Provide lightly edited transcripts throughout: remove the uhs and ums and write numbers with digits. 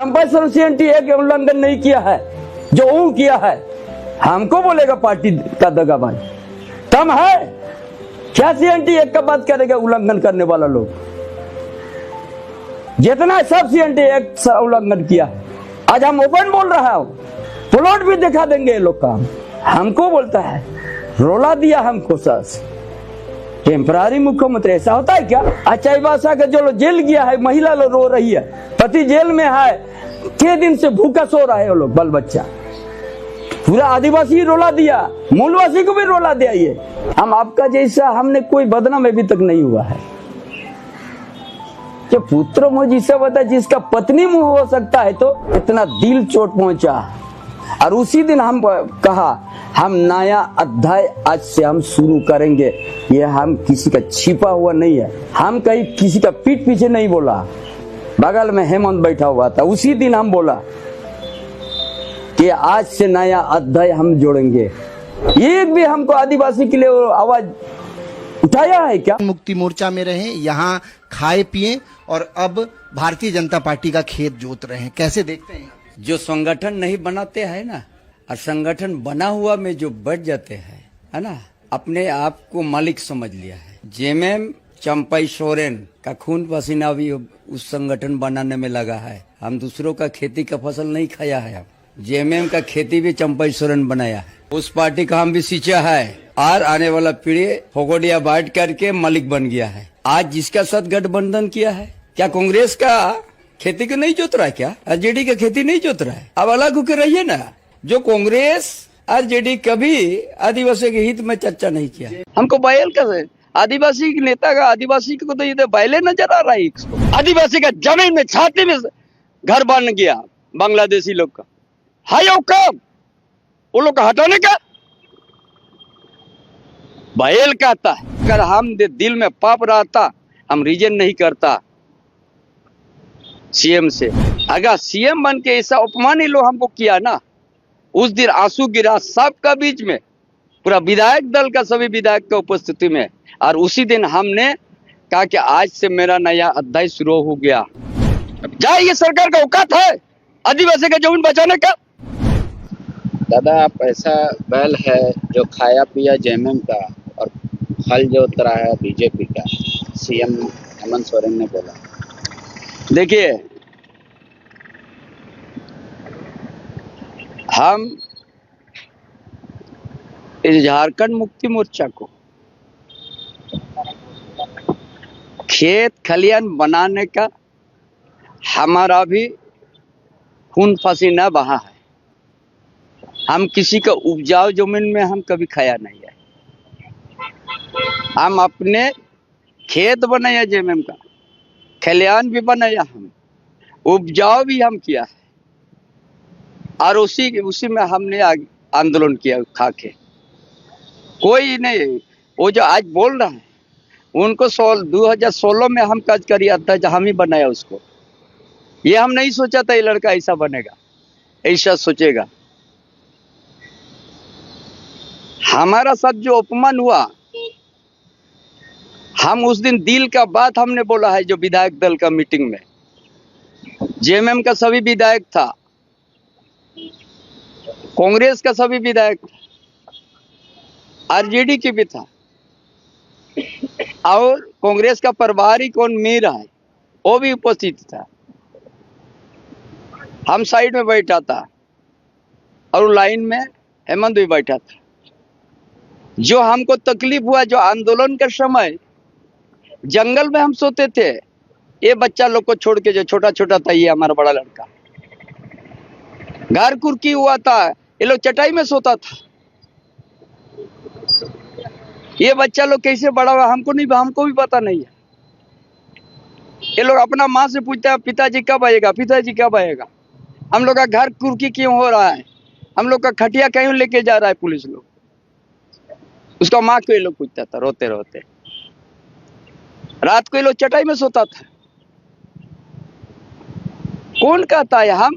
Compulsory एक उल्लंघन नहीं किया है, जो वो किया है हमको बोलेगा पार्टी का दगाबाज। कम है क्या सीएनटी एक का बात करेगा उल्लंघन करने वाला लोग? जितना सब सीएनटी एक उल्लंघन किया है। आज हम ओपन बोल रहा हूं, प्लॉट भी दिखा देंगे ये लोग का। हमको बोलता है रोला दिया हमको सस टेम्परारी मुख्यमंत्री। ऐसा होता है क्या? अच्छा भाषा का जो जेल गया है, महिला लोग रो रही है, पति जेल में है, 6 दिन से भूखा सो रहा है वो लोग, बाल बच्चा। पूरा आदिवासी रोला दिया, मूलवासी को भी रोला दिया। ये हम आपका जैसा हमने कोई बदनाम अभी तक नहीं हुआ है। जो पुत्र मुझ जिसे बता जिसका पत्नी मुंह हो सकता है, तो इतना दिल चोट पहुंचा। और उसी दिन हम कहा हम नया अध्याय आज से हम शुरू करेंगे। ये हम किसी का छिपा हुआ नहीं है, हम कहीं किसी का पीठ पीछे नहीं बोला। बगल में हेमंत बैठा हुआ था, उसी दिन हम बोला कि आज से नया अध्याय हम जोड़ेंगे। एक भी हमको आदिवासी के लिए आवाज उठाया है क्या? मुक्ति मोर्चा में रहे, यहाँ खाए पिए और अब भारतीय जनता पार्टी का खेत जोत रहे हैं। कैसे देखते हैं? जो संगठन नहीं बनाते हैं ना, और संगठन बना हुआ में जो बैठ जाते हैं, है ना, अपने आप को मालिक समझ लिया है। जेएमएम चंपई सोरेन का खून पसीना भी उस संगठन बनाने में लगा है। हम दूसरों का खेती का फसल नहीं खाया है। जेएमएम का खेती भी चंपई सोरेन बनाया है। उस पार्टी का हम भी सींचा है और आने वाला पीढ़ी फोगोडिया बांट करके मालिक बन गया है। आज जिसका साथ गठबंधन किया है, क्या कांग्रेस का खेती को नहीं जोत रहा है? क्या आरजेडी का खेती नहीं जोत रहा है? अब अलग होकर रहिए ना। जो कांग्रेस आरजेडी कभी आदिवासी के हित में चर्चा नहीं किया। हमको बायल का आदिवासी नेता का आदिवासी को तो ये बायले नजर आ रहा है। आदिवासी का जमीन में छाती में घर बन गया बांग्लादेशी लोग का। हाय कब वो लोग का हटाने का बायल कहता है। अगर हम दिल में पाप रहता हम रीजन नहीं करता सीएम से। अगर सीएम बन के ऐसा अपमान ही लोग हमको किया ना, उस दिन आंसू गिरा सबका बीच में, पूरा विधायक दल का सभी विधायक का उपस्थिति में। और उसी दिन हमने कहा कि आज से मेरा नया अध्याय शुरू हो गया। जाए ये सरकार का औकात है आदिवासी का जमीन बचाने का? दादा आप ऐसा बैल है जो खाया पिया जेएमएम का और हल जोत रहा है बीजेपी का, सीएम हेमंत सोरेन ने बोला। देखिए, हम इस झारखंड मुक्ति मोर्चा को खेत खलियान बनाने का हमारा भी खून पसीना बहा है। हम किसी का उपजाऊ जमीन में हम कभी खाया नहीं है। हम अपने खेत बनाया जेएमएम का, खलियान भी बनाया, हम उपजाऊ भी हम किया है। और उसी में हमने आंदोलन किया खा के। कोई नहीं वो जो आज बोल रहा है उनको 2016 में हम काज किया था, जब हम ही बनाया उसको। ये हम नहीं सोचा था ये लड़का ऐसा बनेगा, ऐसा सोचेगा। हमारा साथ जो अपमान हुआ, हम उस दिन दिल का बात हमने बोला है। जो विधायक दल का मीटिंग में जेएमएम का सभी विधायक था, कांग्रेस का सभी विधायक था, आरजेडी की भी था, और कांग्रेस का प्रभारी कौन मीरा है वो भी उपस्थित था। हम साइड में बैठा था और लाइन में हेमंत भी बैठा था। जो हमको तकलीफ हुआ, जो आंदोलन के समय जंगल में हम सोते थे, ये बच्चा लोग को छोड़ के, जो छोटा छोटा था, ये हमारा बड़ा लड़का घर कुर्की हुआ था, ये लोग चटाई में सोता था। ये बच्चा लोग कैसे बड़ा हुआ हमको भी पता नहीं है। ये लोग अपना माँ से पूछता है पिताजी कब आएगा, पिताजी कब आएगा। हम लोग का घर कुर्की क्यों हो रहा है, हम लोग का खटिया क्यों लेके जा रहा है पुलिस लोग। उसका माँ को ये लोग पूछता था रोते रोते। रात को ये लोग चटाई में सोता था। कौन कहता है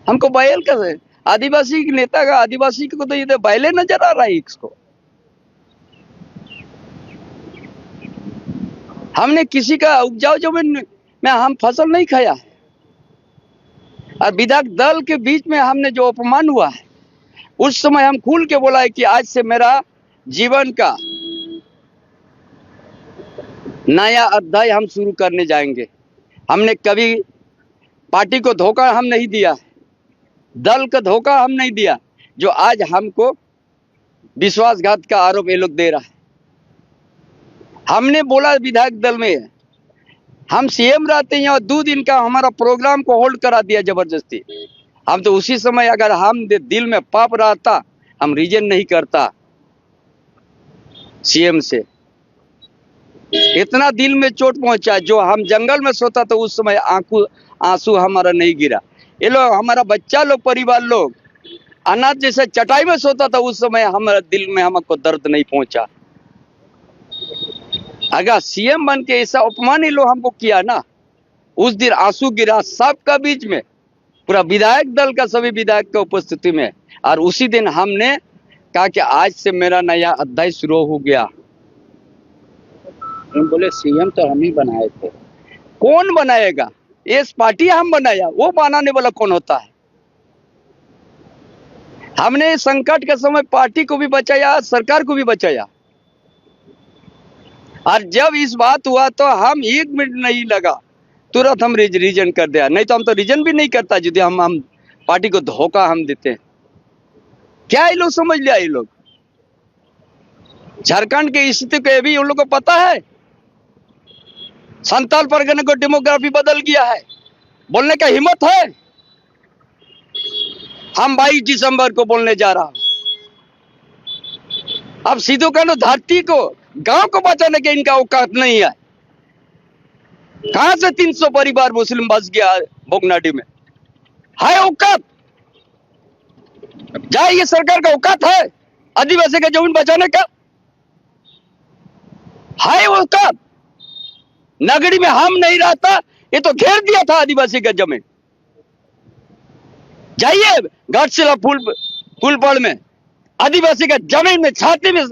हमको बायल का आदिवासी नेता का आदिवासी को तो ये बायले नजर आ रहा है इसको। हमने किसी का उपजाऊ जमीन में हम फसल नहीं खाया है। और विधायक दल के बीच में हमने जो अपमान हुआ है, उस समय हम खुल के बोला है कि आज से मेरा जीवन का नया अध्याय हम शुरू करने जाएंगे। हमने कभी पार्टी को धोखा हम नहीं दिया, दल का धोखा हम नहीं दिया, जो आज हमको विश्वासघात का आरोप ये लोग दे रहा है। हमने बोला विधायक दल में हम सीएम रहते हैं और 2 दिन का हमारा प्रोग्राम को होल्ड करा दिया जबरदस्ती। हम तो उसी समय अगर हम दिल में पाप रहता हम रीजन नहीं करता सीएम से। इतना दिल में चोट पहुंचा, जो हम जंगल में सोता तो उस समय आंसू हमारा नहीं गिरा। ये लोग हमारा बच्चा लोग, परिवार लोग अनाथ जैसे चटाई में सोता था, उस समय हमारे दिल में हमको दर्द नहीं पहुंचा। अगर सीएम बन के ऐसा अपमान ही लोग हमको किया ना, उस दिन आंसू गिरा सबका बीच में, पूरा विधायक दल का सभी विधायक का उपस्थिति में। और उसी दिन हमने कहा कि आज से मेरा नया अध्याय शुरू हो गया। हम बोले सीएम तो हम ही बनाए थे। कौन बनाएगा? इस पार्टी हम बनाया, वो बनाने वाला कौन होता है? हमने संकट के समय पार्टी को भी बचाया, सरकार को भी बचाया। और जब इस बात हुआ तो हम 1 मिनट नहीं लगा, तुरंत हम रीजन कर दिया। नहीं तो हम तो रीजन भी नहीं करता यदि हम पार्टी को धोखा हम देते हैं। क्या ये लोग समझ लिया? ये लोग झारखंड की स्थिति को भी उन लोग को पता है। संताल परगने को डेमोग्राफी बदल गया है, बोलने का हिम्मत है? हम 22 दिसंबर को बोलने जा रहा हूं। अब सीधो कानू धरती को, गांव को बचाने के इनका औकात नहीं है। कहां से 300 परिवार मुस्लिम बस गया भोगनाडी में? है औकात? जाए ये सरकार का औकात है आदिवासी का जमीन बचाने का? है औकात? नगरी में हम नहीं रहता, ये तो घेर दिया था आदिवासी का जमीन। जाइए घाटशिला फूलपड़ में आदिवासी का जमीन में छाती में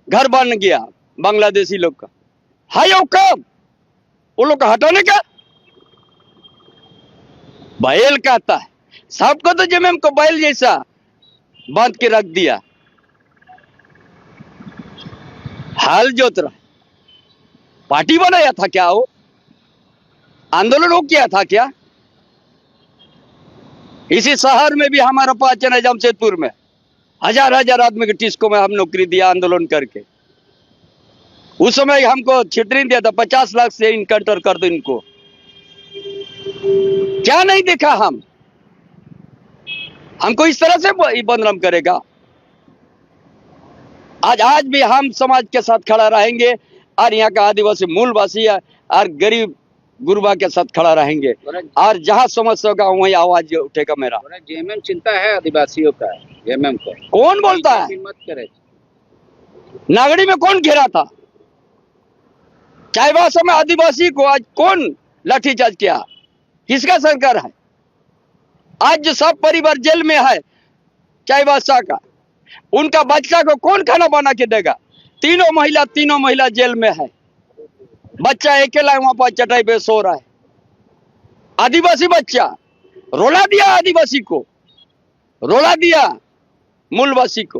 घर बन गया बांग्लादेशी लोग का। है औकात वो लोग का हटाने का? बैल कहता है सबको, तो जमीन को बैल जैसा बांध के रख दिया। हाल जोत रहा। पार्टी बनाया था क्या? वो आंदोलन हो किया था क्या? इसी शहर में भी हमारा पहचान है, जमशेदपुर में 1000 आदमी के टिस्को में हम नौकरी दिया आंदोलन करके। उस समय हमको छिटरिन दिया था 50 लाख से इनकाउंटर कर दो इनको। क्या नहीं देखा हमको इस तरह से बदनाम करेगा? आज भी हम समाज के साथ खड़ा रहेंगे और यहाँ का आदिवासी मूलवासी और गरीब गुरबा के साथ खड़ा रहेंगे। और जहाँ समस्या होगा वहीं आवाज उठेगा मेरा। जेएमएम चिंता है आदिवासियों का। जेएमएम को कौन बोलता है? मत करे। नागड़ी में कौन घेरा था? चाईबासा में आदिवासी को आज कौन लाठीचार्ज किया? किसका सरकार है? आज जो सब परिवार जेल में है चाईबासा का, उनका बच्चा को कौन खाना बना के देगा? तीनों महिला जेल में है। बच्चा अकेला वहां पर चटाई पे सो रहा है। आदिवासी बच्चा रोला दिया, आदिवासी को रोला दिया, मूलवासी को।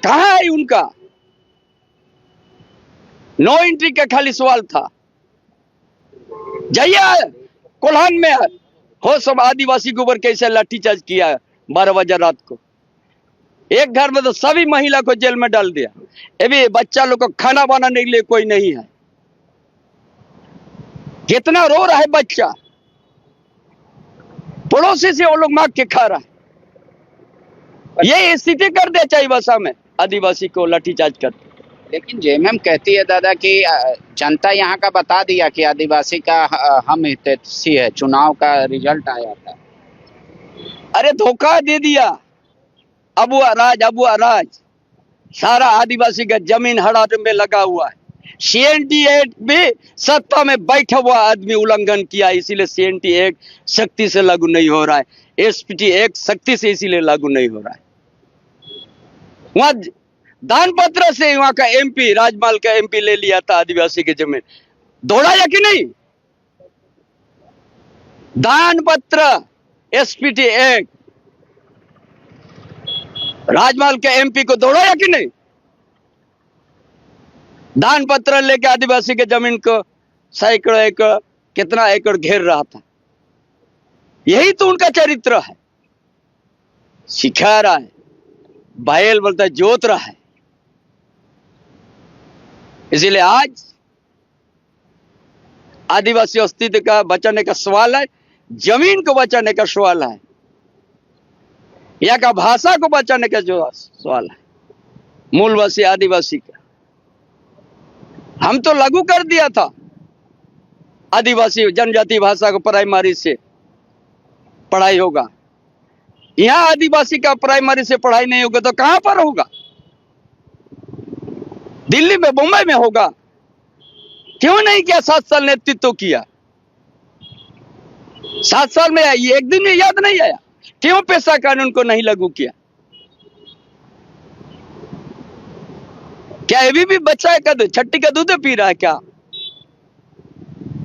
कहां है उनका? नो एंट्री का खाली सवाल था। जाइए कोल्हान में हो सब आदिवासी के ऊपर कैसे लाठीचार्ज किया 12 बजे रात को। एक घर में तो सभी महिला को जेल में डाल दिया। अभी बच्चा लोग को खाना बनाने के लिए कोई नहीं है। कितना रो रहा है बच्चा, पड़ोसी से वो लोग मांग के खा रहा है। ये स्थिति कर दे चाईबासा में आदिवासी को लाठीचार्ज कर। लेकिन जेएमएम कहती है दादा कि जनता यहाँ का बता दिया कि आदिवासी का हम हितैषी है, चुनाव का रिजल्ट आया था। अरे धोखा दे दिया। अबू अराज सारा आदिवासी का जमीन हड़प में लगा हुआ है। CNT भी सत्ता में बैठा हुआ आदमी उल्लंघन किया, इसीलिए CNT एक्ट सख्ती से लागू नहीं हो रहा है। SPT एक्ट सख्ती से इसीलिए लागू नहीं हो रहा है। वहां दान पत्र से वहां का MP, राजमाल का MP ले लिया था आदिवासी की जमीन। दौड़ाया कि नहीं? दान पत्र एसपीटी एक्ट राजमहल के एमपी को दौड़ाया कि नहीं? दान पत्र लेके आदिवासी के जमीन को सैकड़ों एकड़ कितना एकड़ घेर रहा था। यही तो उनका चरित्र है। सिखा रहा है, बायल बोलता है जोत रहा है। इसीलिए आज आदिवासी अस्तित्व का बचाने का सवाल है, जमीन को बचाने का सवाल है, यहाँ का भाषा को बचाने का जो सवाल है, मूलवासी आदिवासी का। हम तो लागू कर दिया था आदिवासी जनजाति भाषा को प्राइमरी से पढ़ाई होगा। यहाँ आदिवासी का प्राइमरी से पढ़ाई नहीं होगा तो कहां पर होगा? दिल्ली में, मुंबई में होगा। क्यों नहीं किया? 7 साल नेतृत्व किया, 7 साल में एक दिन में याद नहीं आया। क्यों पेशा कानून को नहीं लागू किया? क्या अभी भी बच्चा है छट्टी का दूध पी रहा है क्या?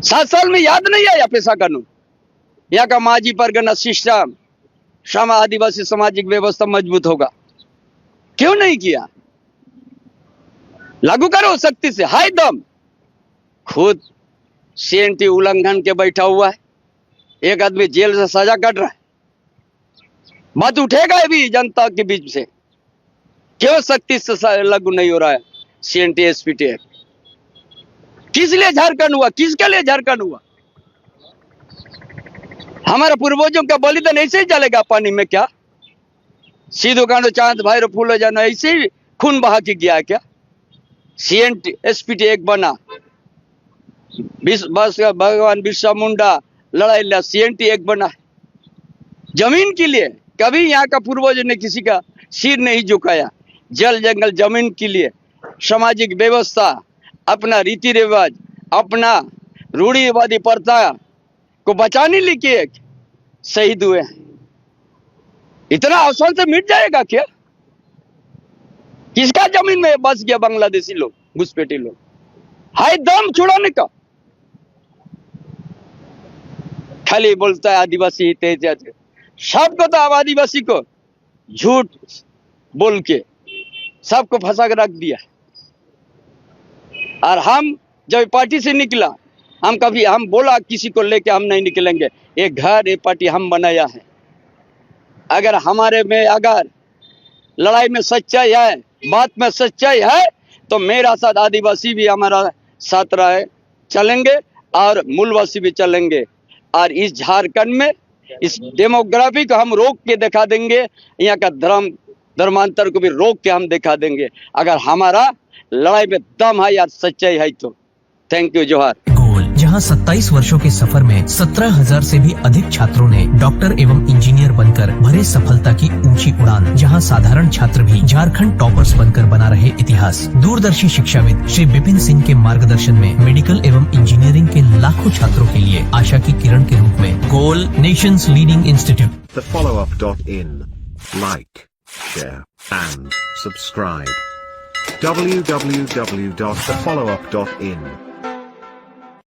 7 साल में याद नहीं आया पेशा कानून? यहाँ का माजी परगना सिस्टम, श्रम आदिवासी सामाजिक व्यवस्था मजबूत होगा। क्यों नहीं किया? लागू करो सख्ती से, हाय दम। खुद सीएनटी उल्लंघन के बैठा हुआ है, एक आदमी जेल से सजा कट रहा है। बात उठेगा अभी जनता के बीच से, क्यों सख्ती से लागू नहीं हो रहा है सीएनटी एसपीटी एक्ट? किस लिए झारखंड हुआ? किसके लिए झारखंड हुआ? हमारे पूर्वजों का बलिदान ऐसे ही चलेगा पानी में क्या? सीधो कांडो चांद भाई फूलो जानो ऐसे ही खून बहा के गया क्या? सीएनटी एसपीटी एक्ट बना, बस भगवान बिरसा मुंडा लड़ाई लिया, सीएनटी एक्ट बना है जमीन के लिए। कभी यहाँ का पूर्वजों ने किसी का सिर नहीं झुकाया। जल जंगल जमीन के लिए, सामाजिक व्यवस्था, अपना रीति रिवाज, अपना रूढ़िवादी प्रथा को बचाने लेके शहीद हुए हैं। इतना आसान से मिट जाएगा क्या? किसका जमीन में बस गया बांग्लादेशी लोग, घुसपैठी लोग? हाय दम छुड़ाने का। खाली बोलता है आदिवासी तेज। सबको तो अब आदिवासी को झूठ बोल के सबको फंसा के रख दिया। और हम जब पार्टी से निकला, हम बोला किसी को लेके हम नहीं निकलेंगे। एक घर, एक पार्टी हम बनाया है। अगर हमारे में अगर लड़ाई में सच्चाई है, बात में सच्चाई है, तो मेरा साथ आदिवासी भी हमारा साथ रहे चलेंगे और मूलवासी भी चलेंगे। और इस झारखंड में इस डेमोग्राफी को हम रोक के दिखा देंगे। यहाँ का धर्मांतर को भी रोक के हम दिखा देंगे, अगर हमारा लड़ाई में दम है या सच्चाई है तो। थैंक यू, जोहार। गोल, जहां 27 वर्षों के सफर में 17,000 से भी अधिक छात्रों ने डॉक्टर एवं इंजीनियर बनकर भरे सफलता की ऊंची उड़ान। जहां साधारण छात्र भी झारखंड टॉपर्स बनकर बना रहे इतिहास। दूरदर्शी शिक्षाविद श्री विपिन सिंह के मार्गदर्शन में मेडिकल एवं इंजीनियरिंग के लाखों छात्रों के लिए आशा की किरण के रूप में गोल, nation's leading institute. TheFollowUp.in. Like, share and subscribe. www.thefollowup.in